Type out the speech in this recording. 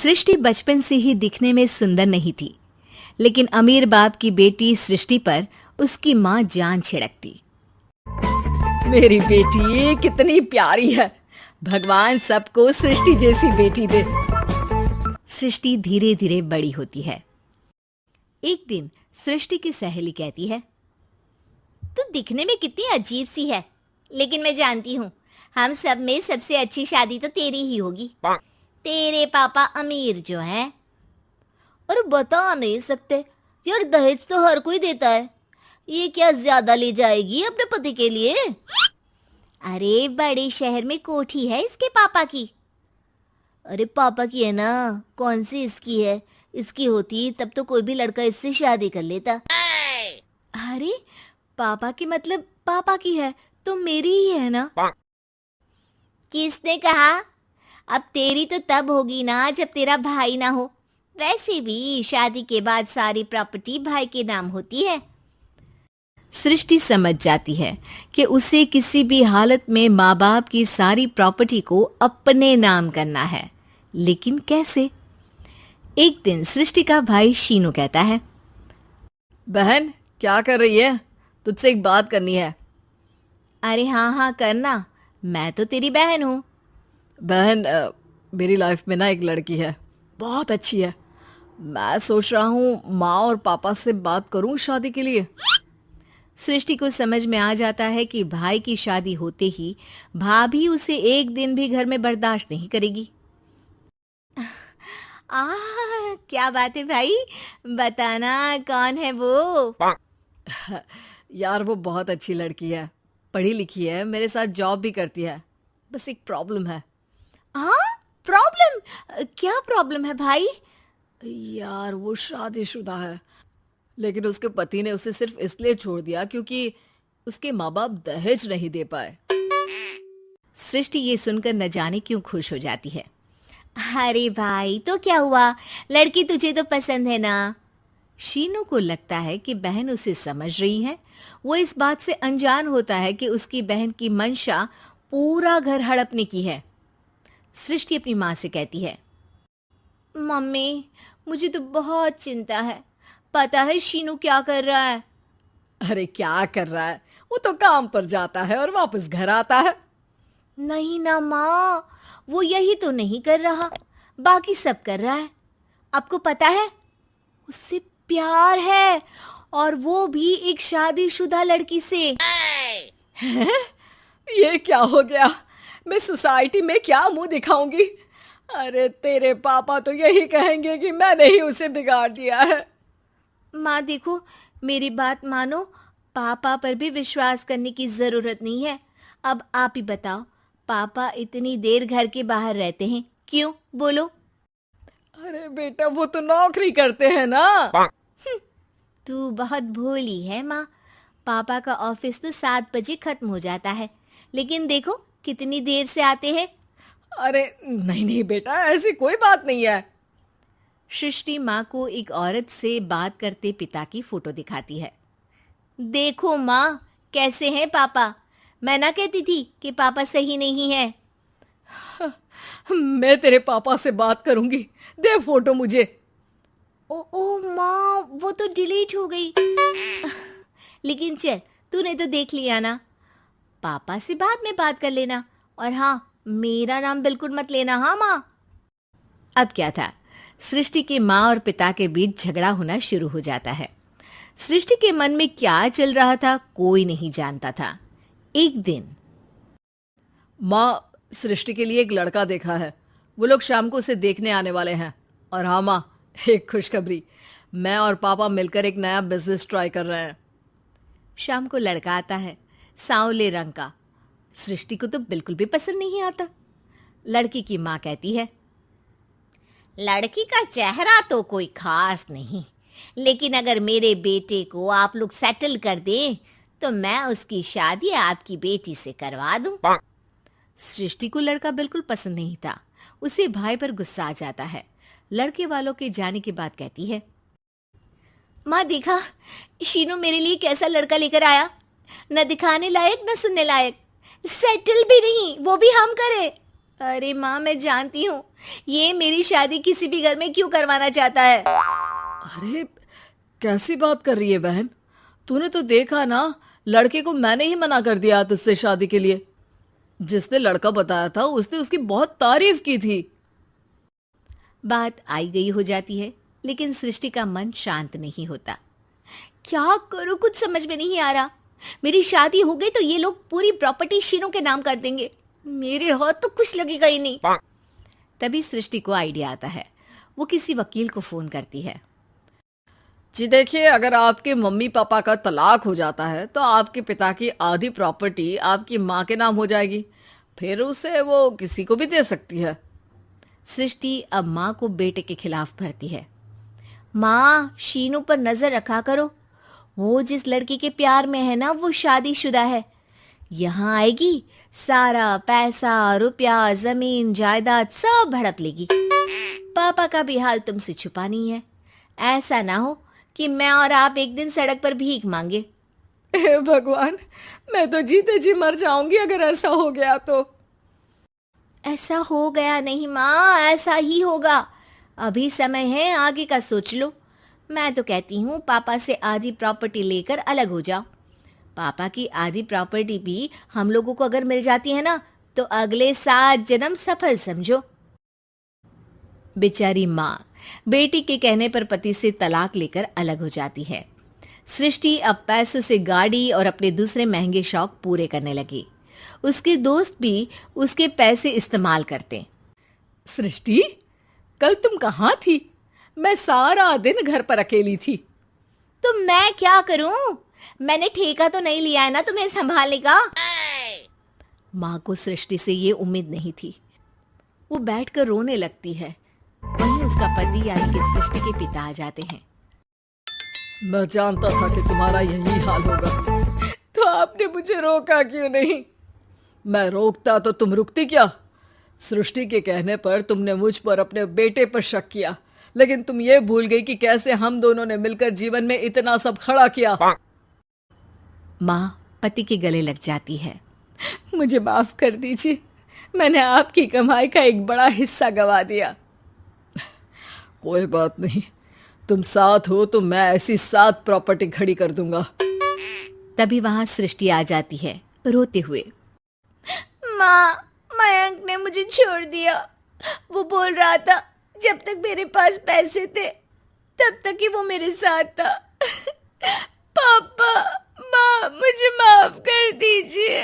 सृष्टि बचपन से ही दिखने में सुंदर नहीं थी, लेकिन अमीर बाप की बेटी सृष्टि पर उसकी माँ जान छिड़कती। मेरी बेटी कितनी प्यारी है, भगवान सबको सृष्टि जैसी बेटी दे। सृष्टि धीरे धीरे बड़ी होती है। एक दिन सृष्टि की सहेली कहती है, तू दिखने में कितनी अजीब सी है, लेकिन मैं जानती हूँ हम सब में सबसे अच्छी शादी तो तेरी ही होगी। तेरे पापा अमीर जो हैं। और बता नहीं सकते यार, दहेज तो हर कोई देता है, ये क्या ज्यादा ले जाएगी अपने पति के लिए? अरे बड़े शहर में कोठी है इसके पापा की। अरे पापा की है ना, कौन सी इसकी है? इसकी होती तब तो कोई भी लड़का इससे शादी कर लेता। अरे पापा की मतलब पापा की है तो मेरी ही है ना? किसने कहा? अब तेरी तो तब होगी ना जब तेरा भाई ना हो। वैसे भी शादी के बाद सारी प्रॉपर्टी भाई के नाम होती है। सृष्टि समझ जाती है कि उसे किसी भी हालत में माँ बाप की सारी प्रॉपर्टी को अपने नाम करना है, लेकिन कैसे? एक दिन सृष्टि का भाई शीनू कहता है, बहन क्या कर रही है? तुझसे एक बात करनी है। अरे हाँ करना, मैं तो तेरी बहन हूँ। बहन मेरी लाइफ में ना एक लड़की है, बहुत अच्छी है। मैं सोच रहा हूँ माँ और पापा से बात करूँ शादी के लिए। सृष्टि को समझ में आ जाता है कि भाई की शादी होते ही भाभी उसे एक दिन भी घर में बर्दाश्त नहीं करेगी। क्या बात है भाई, बताना कौन है वो? यार वो बहुत अच्छी लड़की है, पढ़ी लिखी है, मेरे साथ जॉब भी करती है। बस एक प्रॉब्लम है। प्रॉब्लम? क्या प्रॉब्लम है भाई? यार वो शादीशुदा है, लेकिन उसके पति ने उसे सिर्फ इसलिए छोड़ दिया क्योंकि उसके माँ बाप दहेज नहीं दे पाए। सृष्टि ये सुनकर न जाने क्यों खुश हो जाती है। अरे भाई तो क्या हुआ, लड़की तुझे तो पसंद है ना? शीनू को लगता है कि बहन उसे समझ रही है। वो इस बात से अनजान होता है कि उसकी बहन की मंशा पूरा घर हड़पने की है। सृष्टि अपनी माँ से कहती है, मम्मी मुझे तो बहुत चिंता है। पता है शीनू क्या कर रहा है? अरे क्या कर रहा है? वो तो काम पर जाता है और वापस घर आता है। नहीं ना माँ, वो यही तो नहीं कर रहा, बाकी सब कर रहा है। आपको पता है उससे प्यार है, और वो भी एक शादीशुदा लड़की से। हैं? ये क्या हो गया? मैं सोसाइटी में क्या मुंह दिखाऊंगी? अरे तेरे पापा तो यही कहेंगे कि मैंने ही उसे बिगाड़ दिया है। माँ देखो, मेरी बात मानो, पापा पर भी विश्वास करने की जरूरत नहीं है। अब आप ही बताओ, पापा इतनी देर घर के बाहर रहते हैं क्यों? बोलो। अरे बेटा वो तो नौकरी करते हैं ना। तू बहुत भोली है माँ। पापा का ऑफिस तो 7 बजे खत्म हो जाता है, लेकिन देखो कितनी देर से आते हैं। अरे नहीं बेटा, ऐसी कोई बात नहीं है। सृष्टि माँ को एक औरत से बात करते पिता की फोटो दिखाती है। देखो माँ कैसे हैं पापा, मैं ना कहती थी कि पापा सही नहीं है। मैं तेरे पापा से बात करूंगी, दे फोटो मुझे। ओ माँ, वो तो डिलीट हो गई। लेकिन चल, तूने तो देख लिया ना, पापा से बाद में बात कर लेना। और हाँ, मेरा नाम बिल्कुल मत लेना। हाँ माँ। अब क्या था, सृष्टि के माँ और पिता के बीच झगड़ा होना शुरू हो जाता है। सृष्टि के मन में क्या चल रहा था कोई नहीं जानता था। एक दिन, माँ सृष्टि के लिए एक लड़का देखा है, वो लोग शाम को उसे देखने आने वाले हैं। और हाँ माँ, एक खुशखबरी, मैं और पापा मिलकर एक नया बिजनेस ट्राई कर रहे हैं। शाम को लड़का आता है, सांवले रंग का। सृष्टि को तो बिल्कुल भी पसंद नहीं आता। लड़की की माँ कहती है, लड़की का चेहरा तो कोई खास नहीं, लेकिन अगर मेरे बेटे को आप लोग सेटल कर दें तो मैं उसकी शादी आपकी बेटी से करवा दूं। सृष्टि को लड़का बिल्कुल पसंद नहीं था। उसे भाई पर गुस्सा आ जाता है। लड़के वालों के जाने के बाद कहती है, माँ देखा शीनू मेरे लिए कैसा लड़का लेकर आया, न दिखाने लायक न सुनने लायक, सेटल भी नहीं, वो भी हम करे। अरे माँ, मैं जानती हूँ ये मेरी शादी किसी भी घर में क्यों करवाना चाहता है। अरे कैसी बात कर रही है बहन? तूने तो देखा ना, लड़के को मैंने ही मना कर दिया तुझसे शादी के लिए। जिसने लड़का बताया था उसने उसकी बहुत तारीफ की थी। बात आई गई हो जाती है, लेकिन सृष्टि का मन शांत नहीं होता। क्या करूं, कुछ समझ में नहीं आ रहा। मेरी शादी हो गई तो ये लोग पूरी प्रॉपर्टी शीनू के नाम कर देंगे, मेरे हाथ तो कुछ लगेगा ही नहीं। तभी सृष्टि को आइडिया आता है। वो किसी वकील को फोन करती है। जी देखिए, अगर आपके मम्मी पापा का तलाक हो जाता है तो आपके पिता की आधी प्रॉपर्टी आपकी माँ के नाम हो जाएगी, फिर उसे वो किसी को भी दे सकती है। सृष्टि अब माँ को बेटे के खिलाफ भरती है। माँ, शीनू पर नजर रखा करो। वो जिस लड़की के प्यार में है ना, वो शादीशुदा है। यहाँ आएगी, सारा पैसा, रुपया, जमीन, जायदाद सब हड़प लेगी। पापा का भी हाल तुमसे छुपा नहीं है। ऐसा ना हो कि मैं और आप एक दिन सड़क पर भीख मांगे। हे भगवान, मैं तो जीते जी मर जाऊंगी अगर ऐसा हो गया तो। ऐसा हो गया नहीं माँ, ऐसा ही होगा। अभी समय है, आगे का सोच लो। मैं तो कहती हूँ पापा से आधी प्रॉपर्टी लेकर अलग हो जाओ। पापा की आधी प्रॉपर्टी भी हम लोगों को अगर मिल जाती है ना, तो अगले 7 जन्म सफल समझो। बेचारी माँ बेटी के कहने पर पति से तलाक लेकर अलग हो जाती है। सृष्टि अब पैसों से गाड़ी और अपने दूसरे महंगे शौक पूरे करने लगी। उसके दोस्त भी उसके पैसे इस्तेमाल करते। सृष्टि, कल तुम कहाँ थी? मैं सारा दिन घर पर अकेली थी। तो मैं क्या करूं? मैंने ठेका तो नहीं लिया है ना तुम्हें संभालने का। माँ को सृष्टि से ये उम्मीद नहीं थी। वो बैठकर रोने लगती है। वहीं उसका पति यानी कि सृष्टि के पिता आ जाते हैं। मैं जानता था कि तुम्हारा यही हाल होगा, तो आपने मुझे रोका क्यों नहीं? मैं रोकता तो तुम रुकती क्या? सृष्टि के कहने पर तुमने मुझ पर अपने बेटे पर शक किया, लेकिन तुम ये भूल गई कि कैसे हम दोनों ने मिलकर जीवन में इतना सब खड़ा किया। माँ पति के गले लग जाती है। मुझे माफ कर दीजिए, मैंने आपकी कमाई का एक बड़ा हिस्सा गवा दिया। कोई बात नहीं, तुम साथ हो तो मैं ऐसी 7 प्रॉपर्टी खड़ी कर दूंगा। तभी वहां सृष्टि आ जाती है रोते हुए। माँ, मयंक ने मुझे छोड़ दिया। वो बोल रहा था जब तक मेरे पास पैसे थे तब तक ही वो मेरे साथ था। पापा, माँ, मुझे माफ कर दीजिए।